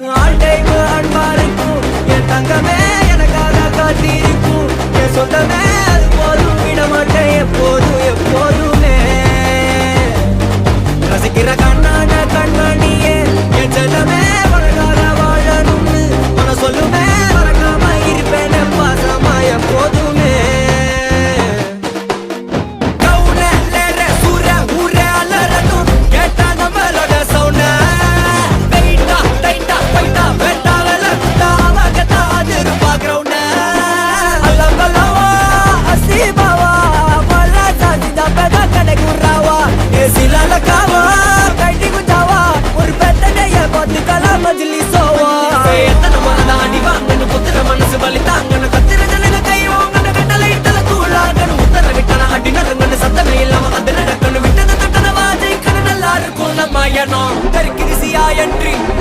all time அன்பா இருக்கும் என் தங்கமே எனக்காக காத்திருக்கும் என் சொந்தமே அது போதும் விட மாட்டேன் எப்போதும் எப்போதுமே ரசிக்கிற கண்ணான கண்மணியே என் செல்லமே உனக்காக வாழணும்னு உன சொல்லுமே மறக்காம இருப்பேன் பாசமா எப்போதுமே Entry